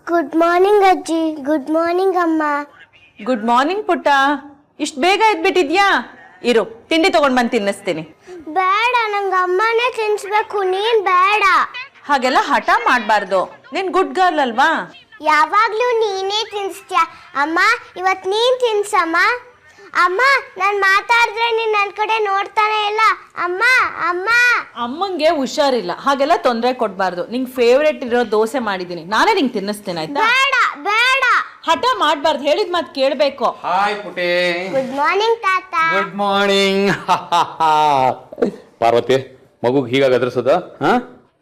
Good morning ಅಜ್ಜಿ. Good morning ಅಮ್ಮ. Good morning ಪುಟ್ಟ. ಇಷ್ಟು ಬೇಗ ಎದ್ಬಿಟ್ಟಿದ್ಯಾ? ಇರು, ತಿಂಡಿ ತಗೊಂಡ್ ಬಂದು ತಿನ್ನಿಸ್ತೀನಿ. ಬೇಡ, ನಂಗೆ ಅಮ್ಮನೇ ತಿನ್ಸ್ಬೇಕು, ನೀನ್ ಬೇಡ. ಹಾಗೆಲ್ಲ ಹಠ ಮಾಡಬಾರ್ದು. ನೀನ್ ಗುಡ್ ಗರ್ಲ್ ಅಲ್ವಾ? ಯಾವಾಗ್ಲೂ ನೀನೇ ತಿನ್ಸ್ತೀಯ. ಅಮ್ಮ, ಇವತ್ ನೀನ್ ತಿನ್ಸಮ್ಮ. ಅಮ್ಮ, ನಾನು ಮಾತಾಡಿದ್ರೆ ನೀನ್ ನನ್ನ ಕಡೆ ನೋಡ್ತಾನೆ ಇಲ್ಲ. ಅಮ್ಮ ಅಮ್ಮ. ಅಮ್ಮಂಗೆ ಹುಷಾರಿಲ್ಲ, ಹಾಗೆಲ್ಲ ತೊಂದರೆ ಕೊಡಬಾರ್ದು. ನಿಂಗೆ ಫೇವ್ರೇಟ್ ಇರೋ ದೋಸೆ ಮಾಡಿದ್ದೀನಿ, ನಾನೇ ನಿಂಗೆ ತಿನ್ನಿಸ್ತೇನೆ, ಆಯ್ತಾ? ಬೇಡ ಬೇಡ. ಹಠ ಮಾಡಬಾರ್ದು, ಹೇಳಿದ ಮಾತು ಕೇಳಬೇಕು. ಹಾಯ್ ಪುಟಿ. ಗುಡ್ ಮಾರ್ನಿಂಗ್ ತಾತ. Good morning. ಪಾರ್ವತಿ, ಮಗು ಹೀಗಾಗಿ ಅದ್ರಸದ?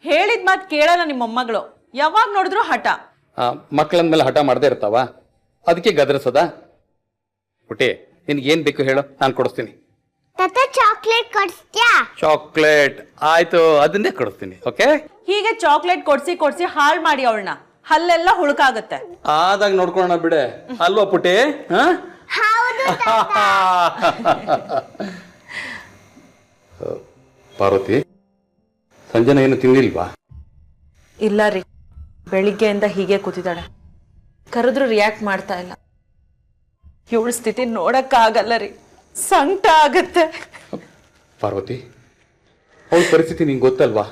ಹೇಳಿದ ಮಾತು ಕೇಳಲ್ಲ ನಿಮ್ಮ ಮೊಮ್ಮಗಳು, ಯಾವಾಗ ನೋಡಿದ್ರು ಹಠ. ಮಕ್ಕಳಂದ ಮೇಲೆ ಹಠ ಮಾಡದೇ ಇರ್ತಾವ, ಅದಕ್ಕೆ ಗದರ್ಸದ? ಪುಟಿ, ನಿನ್ಗೆ ಏನ್ ಬೇಕು ಹೇಳು, ನಾನು ಕೊಡಿಸ್ತೀನಿ. ತಾತ, ಚಾಕ್ಲೇಟ್ ಕೊಡಿಸ್ತೀಯಾ? ಚಾಕ್ಲೇಟ್ ಆಯ್ತು, ಅದನ್ನೇ ಕೊಡಿಸ್ತೀನಿ. ಓಕೆ? ಹೀಗೆ ಚಾಕ್ಲೇಟ್ ಕೊಡ್ಸಿ ಕೊಡ್ಸಿ ಹಾಳು ಮಾಡಿ ಅವಳನ್ನ, ಹಲ್ಲೆಲ್ಲ ಹುಳುಕಾಗುತ್ತೆ. ಆದಾಗ ನೋಡ್ಕೊಳ್ಳೋಣ ಬಿಡೆ, ಅಲ್ವಾ ಪುಟಿ? ಹೌದು. ಪಾರ್ವತಿ, ಸಂಜನಾ ಏನು ತಿಂದಿಲ್ವಾ? ಇಲ್ಲ ರೀ, ಬೆಳಿಗ್ಗೆಯಿಂದ ಹೀಗೆ ಕೂತಿದ್ದಾಳೆ, ಕರೆದ್ರು ರಿಯಾಕ್ಟ್ ಮಾಡ್ತಾ ಇಲ್ಲ. ಇವಳ ಸ್ಥಿತಿ ನೋಡಕ್ಕಾಗಲ್ಲ ರೀ, ಸಂಕಟ ಆಗತ್ತೆ. ಪಾರ್ವತಿ, ಅವಳ ಪರಿಸ್ಥಿತಿ ನಿಂಗೆ ಗೊತ್ತಲ್ವಾ,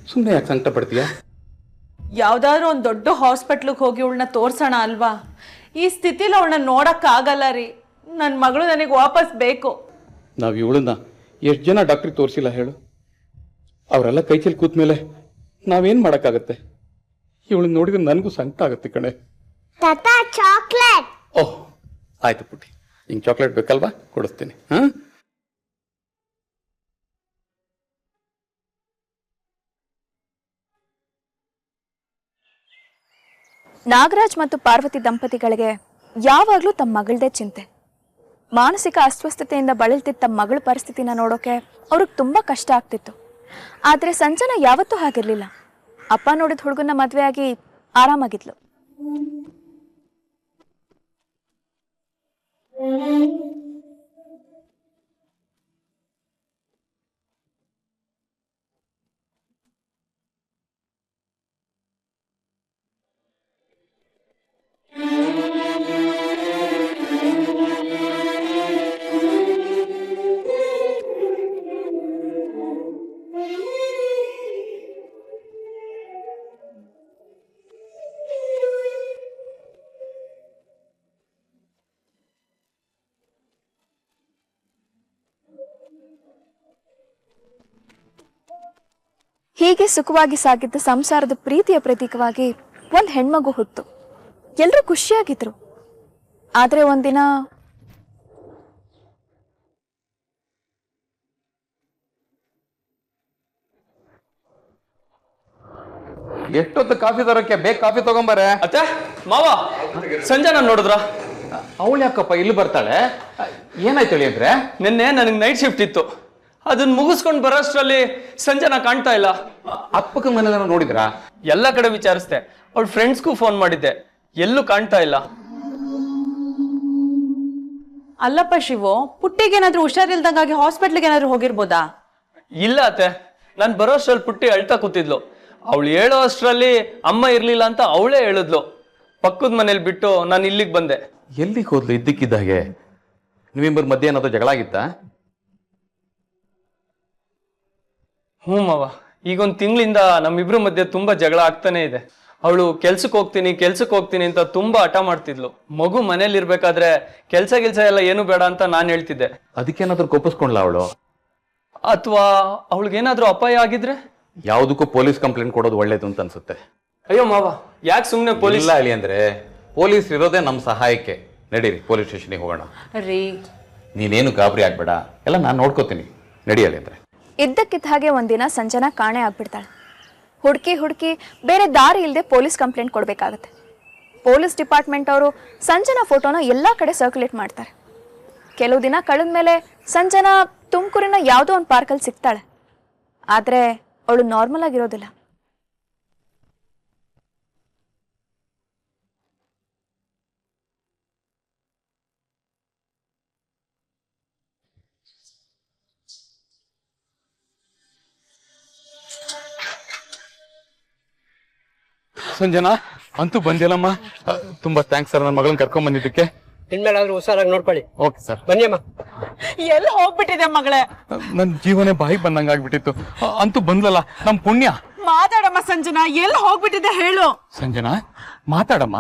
ಸುಮ್ಮನೆ ಯಾಕೆ ಸಂಕಟ ಪಡ್ತೀಯಾ? ಯಾವ್ದಾದ್ರು ಒಂದು ದೊಡ್ಡ ಹಾಸ್ಪಿಟ್ಲಿಗೆ ಹೋಗಿ ಇವಳನ್ನ ತೋರ್ಸೋಣ ಅಲ್ವಾ? ಈ ಸ್ಥಿತಿಲಿ ಅವಳನ್ನ ನೋಡಕ್ಕಾಗಲ್ಲ ರೀ. ನನ್ನ ಮಗಳು ನನಗೆ ವಾಪಸ್ ಬೇಕು. ನಾವು ಇವಳನ್ನ ಎಷ್ಟು ಜನ ಡಾಕ್ಟ್ರಿಗೆ ತೋರಿಸಿಲ್ಲ ಹೇಳು? ಅವರೆಲ್ಲ ಕೈ ಚೆಲ್ಲಿ ಕೂತ ಮೇಲೆ ನಾವೇನು ಮಾಡೋಕ್ಕಾಗತ್ತೆ? ಇವಳನ್ನ ನೋಡಿದ್ರೆ ನನಗೂ ಸಂಕಟ ಆಗುತ್ತೆ ಕಣೆ. ತಾತ, ಚಾಕ್ಲೇಟ್. ಓಹ್, ಆಯ್ತು ಪುಟ್ಟಿ, ಹಿಂಗೆ ಚಾಕ್ಲೇಟ್ ಬೇಕಲ್ವಾ, ಕೊಡಿಸ್ತೀನಿ. ನಾಗರಾಜ್ ಮತ್ತು ಪಾರ್ವತಿ ದಂಪತಿಗಳಿಗೆ ಯಾವಾಗಲೂ ತಮ್ಮ ಮಗಳದೇ ಚಿಂತೆ. ಮಾನಸಿಕ ಅಸ್ವಸ್ಥತೆಯಿಂದ ಬಳಲ್ತಿದ್ದ ತಮ್ಮ ಮಗಳ ಪರಿಸ್ಥಿತಿನ ನೋಡೋಕೆ ಅವ್ರಿಗೆ ತುಂಬ ಕಷ್ಟ ಆಗ್ತಿತ್ತು. ಆದರೆ ಸಂಜನಾ ಯಾವತ್ತೂ ಹಾಗಿರಲಿಲ್ಲ. ಅಪ್ಪ ನೋಡಿದ ಹುಡುಗನ ಮದುವೆ ಆಗಿ ಆರಾಮಾಗಿದ್ಲು. ಹೀಗೆ ಸುಖವಾಗಿ ಸಾಗಿದ್ದ ಸಂಸಾರದ ಪ್ರೀತಿಯ ಪ್ರತೀಕವಾಗಿ ಒಂದು ಹೆಣ್ಮಗು ಹುಟ್ಟು. ಎಲ್ಲರೂ ಖುಷಿಯಾಗಿದ್ರು. ಆದರೆ ಒಂದಿನ ಎಷ್ಟೊತ್ತು ಕಾಫಿ ತರೋಕೆ? ಬೇಗ ಕಾಫಿ ತಗೊಂಬಾರೆ. ಅತ್ತೆ, ಮಾವ, ಸಂಜನಾ ನೋಡಿದ್ರ? ಅವಳು ಯಾಕಪ್ಪ ಇಲ್ಲಿ ಬರ್ತಾಳೆ? ಏನಾಯ್ತು ಹೇಳಿ ಅಂದ್ರೆ? ನಿನ್ನೆ ನನಗೆ ನೈಟ್ ಶಿಫ್ಟ್ ಇತ್ತು, ಅದನ್ನ ಮುಗಿಸ್ಕೊಂಡು ಬರೋಷ್ಟರಲ್ಲಿ ಸಂಜನಾ ಕಾಣ್ತಾ ಇಲ್ಲ. ಅಪ್ಪಕ್ಕ ಮನೆಲ್ಲ ನೋಡಿದ್ರಾ? ಎಲ್ಲ ಕಡೆ ವಿಚಾರಿಸ್ದೆ, ಅವಳ ಫ್ರೆಂಡ್ಸ್ಗೂ ಫೋನ್ ಮಾಡಿದ್ದೆ, ಎಲ್ಲೂ ಕಾಣ್ತಾ ಇಲ್ಲ. ಅಲ್ಲಪ್ಪ ಶಿವು, ಪುಟ್ಟಿಗೇನಾದ್ರೂ ಹುಷಾರಿಲ್ದಂಗಾಗಿ ಹಾಸ್ಪಿಟ್ಲಿಗೆ ಏನಾದ್ರು ಹೋಗಿರ್ಬೋದಾ? ಇಲ್ಲ ಅತ್ತೆ, ನಾನು ಬರೋಷ್ಟರಲ್ಲಿ ಪುಟ್ಟಿ ಅಳ್ತಾ ಕೂತಿದ್ಲು. ಅವಳು ಹೇಳೋ ಅಷ್ಟರಲ್ಲಿ ಅಮ್ಮ ಇರ್ಲಿಲ್ಲ ಅಂತ ಅವಳೇ ಹೇಳಿದ್ಲು. ಪಕ್ಕದ ಮನೇಲಿ ಬಿಟ್ಟು ನಾನು ಇಲ್ಲಿಗೆ ಬಂದೆ. ಎಲ್ಲಿಗೆ ಹೋದ್ಲು ಇದ್ದಕ್ಕಿದ್ದ ಹಾಗೆ? ನಿಮ್ಮಿಬ್ಬರ ಮಧ್ಯೆ ಏನಾದ್ರು ಜಗಳ ಆಗಿತ್ತಾ? ಹ್ಞೂ ಮಾವ, ಈಗೊಂದು ತಿಂಗಳಿಂದ ನಮ್ಮಿಬ್ರ ಮಧ್ಯೆ ತುಂಬಾ ಜಗಳ ಆಗ್ತಾನೆ ಇದೆ. ಅವಳು ಕೆಲ್ಸಕ್ಕೆ ಹೋಗ್ತೀನಿ ಅಂತ ತುಂಬಾ ಹಠ ಮಾಡ್ತಿದ್ಲು. ಮಗು ಮನೇಲಿ ಇರ್ಬೇಕಾದ್ರೆ ಕೆಲ್ಸ ಎಲ್ಲ ಏನು ಬೇಡ ಅಂತ ನಾನು ಹೇಳ್ತಿದ್ದೆ. ಅದಕ್ಕೇನಾದ್ರೂ ಕೋಪಿಸ್ಕೊಂಡ್ಲ ಅವಳು? ಅಥವಾ ಅವಳಿಗೇನಾದ್ರೂ ಅಪಾಯ ಆಗಿದ್ರೆ? ಯಾವುದಕ್ಕೂ ಪೊಲೀಸ್ ಕಂಪ್ಲೇಂಟ್ ಕೊಡೋದು ಒಳ್ಳೇದು ಅಂತ ಅನ್ಸುತ್ತೆ. ಅಯ್ಯೋ ಮಾವ, ಯಾಕೆ ಸುಮ್ಮನೆ ಪೊಲೀಸ್? ಇಲ್ಲ ಹೇಳಿ ಅಂದ್ರೆ, ಪೊಲೀಸ್ ಇರೋದೇ ನಮ್ಮ ಸಹಾಯಕ್ಕೆ. ನಡೀರಿ, ಪೊಲೀಸ್ ಸ್ಟೇಷನ್ಗೆ ಹೋಗೋಣ. ರೀ, ನೀನೇನು ಗಾಬರಿ ಆಗ್ಬೇಡ, ಎಲ್ಲ ನಾನು ನೋಡ್ಕೋತೀನಿ. ನಡಿಯಲಿ ಅಂದ್ರೆ. ಇದ್ದಕ್ಕಿದ್ದ ಹಾಗೆ ಒಂದಿನ ಸಂಜನಾ ಕಾಣೆ ಆಗ್ಬಿಡ್ತಾಳೆ. ಹುಡುಕಿ ಬೇರೆ ದಾರಿ ಇಲ್ಲದೆ ಪೊಲೀಸ್ ಕಂಪ್ಲೇಂಟ್ ಕೊಡಬೇಕಾಗತ್ತೆ. ಪೊಲೀಸ್ ಡಿಪಾರ್ಟ್ಮೆಂಟ್ ಅವರು ಸಂಜನಾ ಫೋಟೋನ ಎಲ್ಲ ಕಡೆ ಸರ್ಕ್ಯುಲೇಟ್ ಮಾಡ್ತಾರೆ. ಕೆಲವು ದಿನ ಕಳೆದ ಮೇಲೆ ಸಂಜನಾ ತುಮಕೂರಿನ ಯಾವುದೋ ಒಂದು ಪಾರ್ಕಲ್ಲಿ ಸಿಗ್ತಾಳೆ. ಆದರೆ ಅವಳು ನಾರ್ಮಲ್ ಆಗಿರೋದಿಲ್ಲ. ಸಂಜನಾ, ಅಂತೂ ಬಂದಿಲ್ಲಮ್ಮ. ತುಂಬಾ ಥ್ಯಾಂಕ್ಸ್ ಸರ್, ನನ್ನ ಮಗಳನ್ನ ಕರ್ಕೊಂಡ್ ಬಂದಿದ್ದಕ್ಕೆ. ಇನ್ಮೇಲಾದ್ರೂ ಹುಷಾರಾಗಿ ನೋಡ್ಕೊಳ್ಳಿ. Okay sir. ಬನ್ನಿ ಅಮ್ಮ. ಎಲ್ಲಿ ಹೋಗ್ಬಿಟ್ಟಿದೆ ಮಗಳೇ? ನನ್ನ ಜೀವನೇ ಬಾಯಿಗೆ ಬಂದಂಗ ಆಗ್ಬಿಟ್ಟಿತ್ತು. ಅಂತೂ ಬಂದ್ಲಲ್ಲ, ನಮ್ ಪುಣ್ಯ. ಮಾತಾಡಮ್ಮ ಸಂಜನಾ, ಎಲ್ಲಿ ಹೋಗ್ಬಿಟ್ಟಿದೆ ಹೇಳು. ಸಂಜನಾ ಮಾತಾಡಮ್ಮ.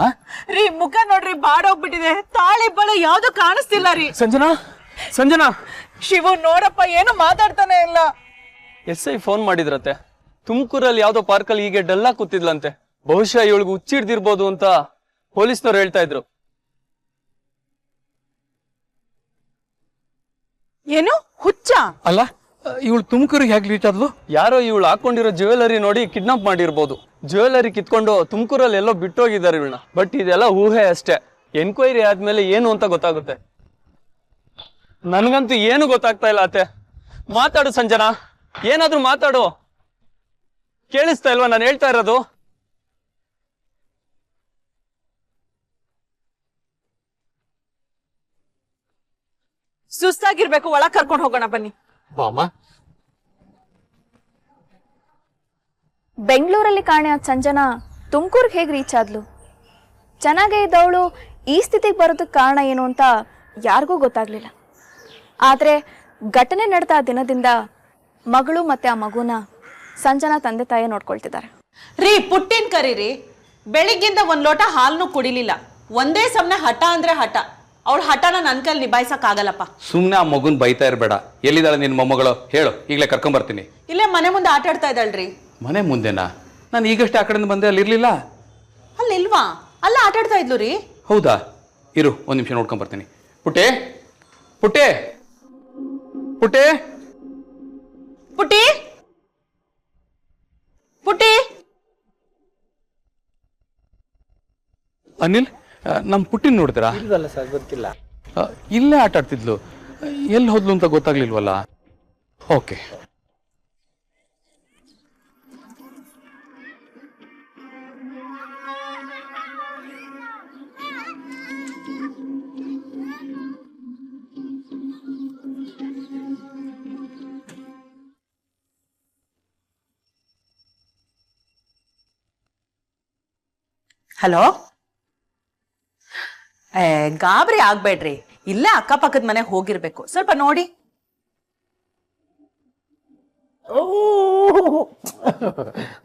ರೀ ಮುಖ ನೋಡ್ರಿ, ಬಾಡೋಗ್ಬಿಟ್ಟಿದೆ. ತಾಳಿ ಬಳೆ ಯಾವ್ದು ಕಾಣಿಸ್ತಿಲ್ಲ ರೀ. ಸಂಜನಾ, ಸಂಜನಾ. ಶಿವು ನೋಡಪ್ಪ, ಏನು ಮಾತಾಡ್ತಾನೆ ಇಲ್ಲ. SI ಫೋನ್ ಮಾಡಿದ್ರತ್ತೆ. ತುಮಕೂರಲ್ಲಿ ಯಾವ್ದೋ ಪಾರ್ಕಲ್ಲಿ ಹೀಗೆ ಡಲ್ಲ ಕೂತಿದ್ಲಂತೆ. ಬಹುಶಃ ಇವಳಿಗೆ ಹುಚ್ಚಿಡ್ದಿರ್ಬೋದು ಅಂತ ಪೊಲೀಸ್ನವ್ರು ಹೇಳ್ತಾ ಇದ್ರು. ಏನು ಹುಚ್ಚ? ಅಲ್ಲ, ಇವಳು ತುಮಕೂರಿಗೆ ಹೇಗೆ ರೀಚ್ ಆದ್ಲು? ಯಾರೋ ಇವಳು ಹಾಕೊಂಡಿರೋ ಜ್ಯುವೆಲರಿ ನೋಡಿ ಕಿಡ್ನಾಪ್ ಮಾಡಿರ್ಬೋದು. ಜ್ಯುವೆಲರಿ ಕಿತ್ಕೊಂಡು ತುಮಕೂರಲ್ಲಿ ಎಲ್ಲೋ ಬಿಟ್ಟೋಗಿದ್ದಾರೆ ಇವಳನ್ನ. ಬಟ್ ಇದೆಲ್ಲ ಊಹೆ ಅಷ್ಟೇ. ಎನ್ಕ್ವೈರಿ ಆದ್ಮೇಲೆ ಏನು ಅಂತ ಗೊತ್ತಾಗುತ್ತೆ. ನನ್ಗಂತೂ ಏನು ಗೊತ್ತಾಗ್ತಾ ಇಲ್ಲ ಅತ್ತೆ. ಮಾತಾಡು ಸಂಜನಾ, ಏನಾದ್ರೂ ಮಾತಾಡು. ಕೇಳಿಸ್ತಾ ಇಲ್ವಾ ನಾನು ಹೇಳ್ತಾ ಇರೋದು? ಸುಸ್ತಾಗಿರ್ಬೇಕು, ಒಳಗ್ ಕರ್ಕೊಂಡು ಹೋಗೋಣ ಬನ್ನಿ. ಬಾಮ. ಬೆಂಗಳೂರಲ್ಲಿ ಕಾಣೆ ಆದ ಸಂಜನಾ ತುಮಕೂರ್ಗೆ ಹೇಗೆ ರೀಚ್ ಆದ್ಲು? ಚೆನ್ನಾಗೇ ಇದ್ದವಳು ಈ ಸ್ಥಿತಿಗೆ ಬರೋದಕ್ಕೆ ಕಾರಣ ಏನು ಅಂತ ಯಾರಿಗೂ ಗೊತ್ತಾಗ್ಲಿಲ್ಲ. ಆದರೆ ಘಟನೆ ನಡೆದ ದಿನದಿಂದ ಮಗಳು ಮತ್ತೆ ಆ ಮಗುನ ಸಂಜನಾ ತಂದೆ ತಾಯಿ ನೋಡ್ಕೊಳ್ತಿದ್ದಾರೆ. ರೀ ಪುಟ್ಟಿನ್ ಕರೀರಿ. ಬೆಳಿಗ್ಗಿಂದ ಒಂದ್ ಲೋಟ ಹಾಲ್ನು ಕುಡಿಲಿಲ್ಲ. ಒಂದೇ ಸಮನೆ ಹಠ ಅಂದ್ರೆ ಹಠ. ಅವಳ ಹಠನ ನನ್ ಕೈಲಿ ನಿಭಾಯಿಸಕ್ ಆಗಲ್ಲಪ್ಪ. ಸುಮ್ನೆ ಆ ಮಗುನ್ ಬೈತಾ ಇರ್ಬೇಡ. ಎಲ್ಲಿದ್ದಾಳೆ ನಿನ್ ಮೊಮ್ಮಗಳು ಹೇಳು, ಈಗಲೇ ಕರ್ಕೊಂಡ್ ಬರ್ತೀನಿ. ಇಲ್ಲೇ ಮನೆ ಮುಂದೆ ಆಟ ಆಡ್ತಾ ಇದ್ದಾಳ್ರಿ. ಮನೆ ಮುಂದೆನಾ? ನಾನು ಈಗಷ್ಟೇ ಆ ಕಡೆಯಿಂದ ಬಂದೆ, ಅಲ್ಲಿ ಇರ್ಲಿಲ್ಲ. ಅಲ್ಲಿಲ್ವಾ? ಅಲ್ಲ ಆಟ ಆಡ್ತಾ ಇದ್ಲು ರೀ. ಹೌದಾ? ಇರು, ಒಂದ್ ನಿಮಿಷ ನೋಡ್ಕೊಂಡ್ ಬರ್ತೀನಿ. ಪುಟ್ಟೆ, ಪುಟ್ಟೆ, ಪುಟ್ಟೆ, ಪುಟ್ಟಿ, ಪುಟ್ಟಿ. ಅನಿಲ್, ನಮ್ ಪುಟ್ಟಿನ ನೋಡಿದ್ರಾ? ಇಲ್ವಲ್ಲ ಸರ್, ಗೊತ್ತಿಲ್ಲ. ಇಲ್ಲೇ ಆಟ ಆಡ್ತಿದ್ಲು. ಎಲ್ಲಿ ಹೋದ್ಲು ಅಂತ ಗೊತ್ತಾಗ್ಲಿಲ್ವಲ್ಲ. ಓಕೆ. ಹಲೋ. ಗಾಬರಿ ಆಗ್ಬೇಡ್ರಿ. ಇಲ್ಲೇ ಅಕ್ಕಪಕ್ಕದ ಮನೆ ಹೋಗಿರ್ಬೇಕು. ಸ್ವಲ್ಪ ನೋಡಿ.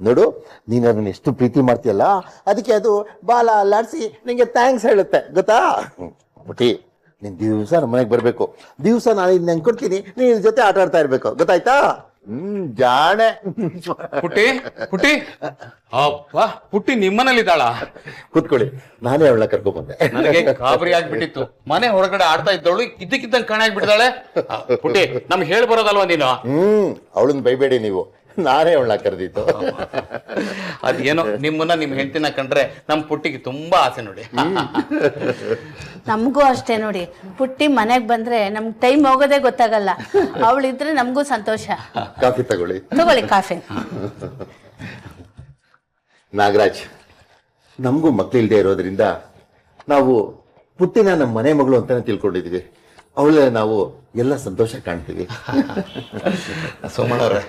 ನೋಡು, ನೀನು ಅದನ್ನ ಎಷ್ಟು ಪ್ರೀತಿ ಮಾಡ್ತೀಯಲ್ಲ, ಅದಕ್ಕೆ ಅದು ಬಾಲ ಅಲ್ಲಾಡಿಸಿ ನಿಂಗೆ ಥ್ಯಾಂಕ್ಸ್ ಹೇಳುತ್ತೆ, ಗೊತ್ತಾ? ಬುಟ್ಟಿ, ನೀನ್ ದಿವಸ ನಮ್ಮ ಮನೆಗೆ ಬರ್ಬೇಕು. ದಿವಸ ನಾನು ಇದು ನಂಗೆ ಕೊಡ್ತೀನಿ, ನೀನ್ ಇದ್ರ ಜೊತೆ ಆಟ ಆಡ್ತಾ ಇರ್ಬೇಕು, ಗೊತ್ತಾಯ್ತಾ? ಜಾಣೆ. ಪುಟ್ಟಿ, ಪುಟ್ಟಿ, ಅಪ್ಪ, ಪುಟ್ಟಿ ನಿಮ್ಮನೇಲಿ ಇದ್ದಾಳ? ಕೂತ್ಕೊಳ್ಳಿ, ನಾನೇ ಅವಳನ್ನ ಕರ್ಕೊಂಡ್ ಬಂದೆ. ನನಗೆ ಗಾಬರಿ ಆಗ್ಬಿಟ್ಟಿತ್ತು. ಮನೆ ಹೊರಗಡೆ ಆಡ್ತಾ ಇದ್ದವಳು ಇದ್ದಕ್ಕಿದ್ದಂಗೆ ಕಾಣ ಆಗ್ಬಿಟ್ಟಿದ್ದಾಳೆ. ಪುಟ್ಟಿ, ನಮ್ಗೆ ಹೇಳಿ ಬರೋದಲ್ವಾ ನೀನು? ಅವಳನ್ನ ಬೈಬೇಡಿ ನೀವು, ನಾನೇ ಅವಳನ್ನ ಕರೆದಿತ್ತು. ಅದೇನೋ ನಿಮ್ಮನ್ನ ನಿಮ್ ಹೆಂಡತಿನ ಕಂಡ್ರೆ ನಮ್ ಪುಟ್ಟಿಗೆ ತುಂಬಾ ಆಸೆ ನೋಡಿ. ನಮಗೂ ಅಷ್ಟೇ ನೋಡಿ. ಪುಟ್ಟಿ ಮನೆಗೆ ಬಂದ್ರೆ ನಮ್ಗೆ ಟೈಮ್ ಹೋಗೋದೇ ಗೊತ್ತಾಗಲ್ಲ. ಅವಳಿದ್ರೆ ನಮಗೂ ಸಂತೋಷ. ಕಾಫಿ ತಗೊಳ್ಳಿ. ತಗೊಳ್ಳಿ ಕಾಫಿ. ನಾಗರಾಜ್, ನಮಗೂ ಮಕ್ಕಳಿಲ್ಲದೆ ಇರೋದ್ರಿಂದ ನಾವು ಪುಟ್ಟಿನ ನಮ್ಮ ಮನೆ ಮಗಳು ಅಂತಾನೆ ತಿಳ್ಕೊಂಡಿದೀವಿ. ಅವಳ ನಾವು ಎಲ್ಲ ಸಂತೋಷ ಕಾಣ್ತೀವಿ. ಸೋಮಣ್ಣವ್ರೆ,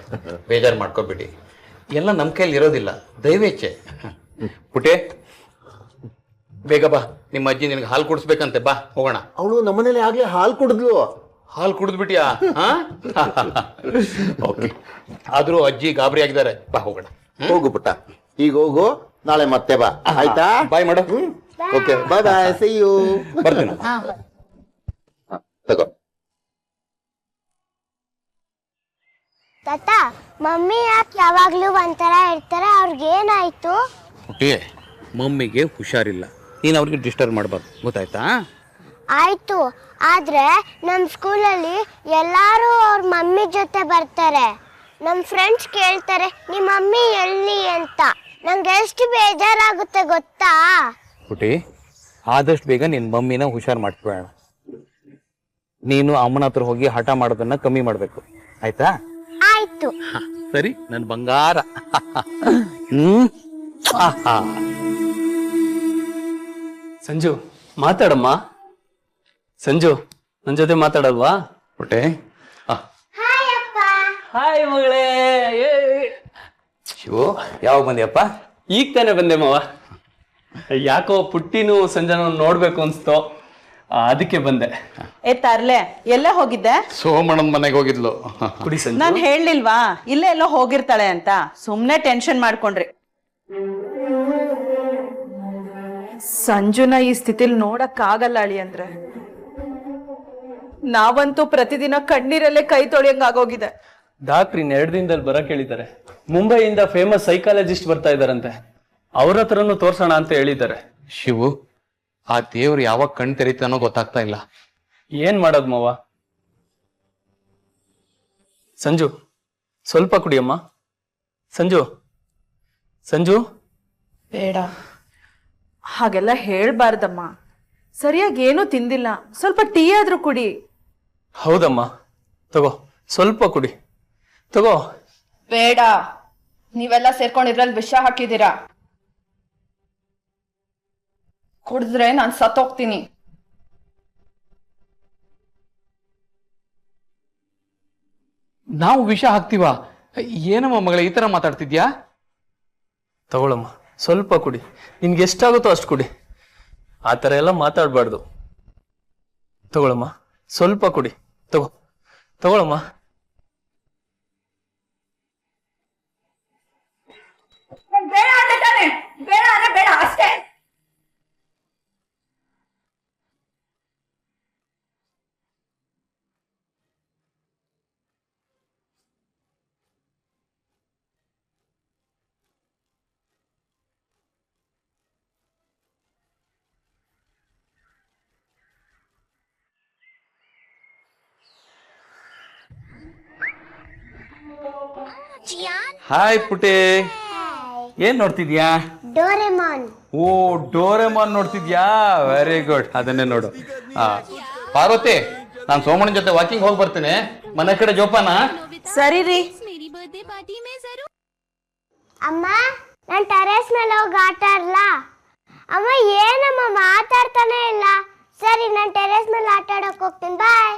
ಬೇಜಾರು ಮಾಡ್ಕೋಬೇಡಿ. ಎಲ್ಲ ನಮ್ಮ ಕೈಲಿ ಇರೋದಿಲ್ಲ, ದೈವೇಚ್ಛೆ. ಪುಟ್ಟೆ, ಬೇಗ ಬಾ. ನಿಮ್ಮ ಅಜ್ಜಿ ನಿನಗೆ ಹಾಲು ಕುಡಿಸ್ಬೇಕಂತೆ, ಬಾ ಹೋಗೋಣ. ಅವಳು ನಮ್ಮನೇಲಿ ಆಗ್ಲೇ ಹಾಲು ಕುಡಿದ್ಲು. ಹಾಲು ಕುಡಿದ್ಬಿಟ್ಯಾ? ಓಕೆ. ಆದ್ರೂ ಅಜ್ಜಿ ಗಾಬರಿ ಆಗಿದ್ದಾರೆ, ಬಾ ಹೋಗೋಣ. ಹೋಗು ಪುಟ್ಟ, ಈಗ ಹೋಗು, ನಾಳೆ ಮತ್ತೆ ಬಾ, ಆಯ್ತಾ? ಬಾಯ್ ಮಾಡು. Okay, bye bye, see you. ಬರ್ತೀನಿ. ತಗೋ. ತಾತ, ಮಮ್ಮಿ ಯಾಕೆ ಯಾವಾಗ್ಲೂ ಒಂಥರ ಇರ್ತಾರೆ? ಅವ್ರಿಗೇನಾಯ್ತು? ಪುಟ್ಟಿ, ಮಮ್ಮಿಗೆ ಹುಷಾರಿಲ್ಲ. ನೀನು ಅವ್ರಿಗೆ ಡಿಸ್ಟರ್ಬ್ ಮಾಡಬಾರ್ದು, ಗೊತ್ತಾಯ್ತಾ? ಆಯ್ತು, ಆದ್ರೆ ನಮ್ಮ ಸ್ಕೂಲಲ್ಲಿ ಎಲ್ಲರೂ ಅವ್ರ ಮಮ್ಮಿ ಜೊತೆ ಬರ್ತಾರೆ. ನಮ್ಮ ಫ್ರೆಂಡ್ಸ್ ಕೇಳ್ತಾರೆ ನಿಮ್ಮ ಮಮ್ಮಿ ಎಲ್ಲಿ ಅಂತ. ನಂಗೆ ಎಷ್ಟು ಬೇಜಾರಾಗುತ್ತೆ ಗೊತ್ತಾ? ಪುಟ್ಟಿ, ಆದಷ್ಟು ಬೇಗ ನಿನ್ನ ಮಮ್ಮಿನ ಹುಷಾರು ಮಾಡ್ಕೊಳ್ಳೋಣ. ನೀನು ಅಮ್ಮನ ಹತ್ರ ಹೋಗಿ ಹಠ ಮಾಡೋದನ್ನ ಕಮ್ಮಿ ಮಾಡಬೇಕು, ಆಯ್ತಾ? ಆಯ್ತು. ಸರಿ, ನನ್ನ ಬಂಗಾರ. ಸಂಜು, ಮಾತಾಡಮ್ಮ. ಸಂಜು, ನನ್ನ ಜೊತೆ ಮಾತಾಡಲ್ವಾ? ಪುಟ್ಟೆ, ಹಾಯ್ ಮಗಳೇ. ಶಿವು, ಯಾವಾಗ ಬಂದ್ಯಪ್ಪ? ಈಗ ತಾನೇ ಬಂದೆ ಮಾವ. ಯಾಕೋ ಪುಟ್ಟಿನೂ ಸಂಜನಾ ನೋಡ್ಬೇಕು ಅನ್ಸ್ತು, ಅದಕ್ಕೆ ಬಂದೆ. ತರ್ಲೆ ಎಲ್ಲೇ ಹೋಗಿದ್ದೆ? ಸೋಮಣ್ಣನ ಮನೆಗೆ ಹೋಗಿದ್ಲು. ಕುಡಿ ಸಂಜು. ನಾನು ಹೇಳಲಿಲ್ವಾ ಇಲ್ಲೇ ಎಲ್ಲೋ ಹೋಗಿರ್ತಾಳೆ ಅಂತ? ಸುಮ್ನೆ ಟೆನ್ಷನ್ ಮಾಡ್ಕೊಂಡ್ರಿ. ಸಂಜುನ ಈ ಸ್ಥಿತಿಲಿ ನೋಡಕ್ಕಾಗಲ್ಲ ಅಳಿ ಅಂದ್ರೆ. ನಾವಂತೂ ಪ್ರತಿದಿನ ಕಣ್ಣೀರಲ್ಲೇ ಕೈ ತೊಳೆಯಂಗ್ ಆಗೋಗಿದೆ. ಡಾಕ್ಟ್ರ್ 2 ದಿನದಲ್ಲಿ ಬರಕ್ ಹೇಳಿದ್ದಾರೆ. ಮುಂಬೈಯಿಂದ ಫೇಮಸ್ ಸೈಕಾಲಜಿಸ್ಟ್ ಬರ್ತಾ ಇದಾರಂತೆ, ಅವ್ರ ಹತ್ರನೂ ತೋರ್ಸೋಣ ಅಂತ ಹೇಳಿದ್ದಾರೆ. ಶಿವು, ಆ ದೇವ್ರು ಯಾವಾಗ ಕಣ್ ತೆರೀತಾನೋ ಗೊತ್ತಾಗ್ತಾ ಇಲ್ಲ. ಏನ್ ಮಾಡೋದು ಮಾವ? ಸಂಜು ಸ್ವಲ್ಪ ಕುಡಿಯಮ್ಮ. ಸಂಜು ಸಂಜು ಬೇಡ ಹಾಗೆಲ್ಲ ಹೇಳ್ಬಾರ್ದಮ್ಮ. ಸರಿಯಾಗಿ ಏನೂ ತಿಂದಿಲ್ಲ, ಸ್ವಲ್ಪ ಟೀ ಆದ್ರೂ ಕುಡಿ. ಹೌದಮ್ಮ, ತಗೋ ಸ್ವಲ್ಪ ಕುಡಿ, ತಗೋ. ಬೇಡ, ನೀವೆಲ್ಲ ಸೇರ್ಕೊಂಡು ಇದ್ರಲ್ಲಿ ವಿಷ ಹಾಕಿದ್ದೀರಾ. ಕುಡಿದ್ರೆ ನಾನು ಸತ್ತೋಗ್ತೀನಿ. ನಾವು ವಿಷ ಹಾಕ್ತೀವ? ಏನಮ್ಮ ಮಗಳ ಈ ತರ ಮಾತಾಡ್ತಿದ್ಯಾ? ತಗೊಳಮ್ಮ, ಸ್ವಲ್ಪ ಕುಡಿ, ನಿನ್ಗೆ ಎಷ್ಟಾಗುತ್ತೋ ಅಷ್ಟು ಕುಡಿ. ಆ ಥರ ಎಲ್ಲ ಮಾತಾಡಬಾರ್ದು. ತಗೊಳಮ್ಮ, ಸ್ವಲ್ಪ ಕುಡಿ, ತಗೊಳಮ್ಮ. ಬೇಡ ಅಂದ್ರೆ ತಾನೆ, ಬೇಡ ಅಂದ್ರೆ ಬೇಡ ಅಷ್ಟೇ. ಹಾಯ್ ಪುಟೆ, ಏನ್ ನೋಡ್ತಿದ್ಯಾ? ಡೋರೆಮಾನ್. ಓ, ಡೋರೆಮಾನ್ ನೋಡ್ತಿದ್ಯಾ? ವೆರಿ ಗುಡ್, ಅದನ್ನೇ ನೋಡು. ಪಾರ್ವತಿ, ನಾನು ಸೋಮಣ್ಣನ ಜೊತೆ ವಾಕಿಂಗ್ ಹೋಗಿ ಬರ್ತೀನಿ. ಮನೆ ಕಡೆ ಜೋಪಾನ. ಸರಿ ರೀ. ಅಮ್ಮ, ನಾನು ಟೆರೇಸ್ ಮೇಲೆ ಹೋಗಿ ಆಟ ಆಡ್ಲಾ? ಅಮ್ಮ ಏನಮ್ಮ ಮಾತಾಡ್ತಾನೆ ಇಲ್ಲ. ಸರಿ, ನಾನು ಟೆರೇಸ್ ಮೇಲೆ ಆಟ ಆಡೋಕೆ ಹೋಗ್ತೀನಿ. ಬಾಯ್.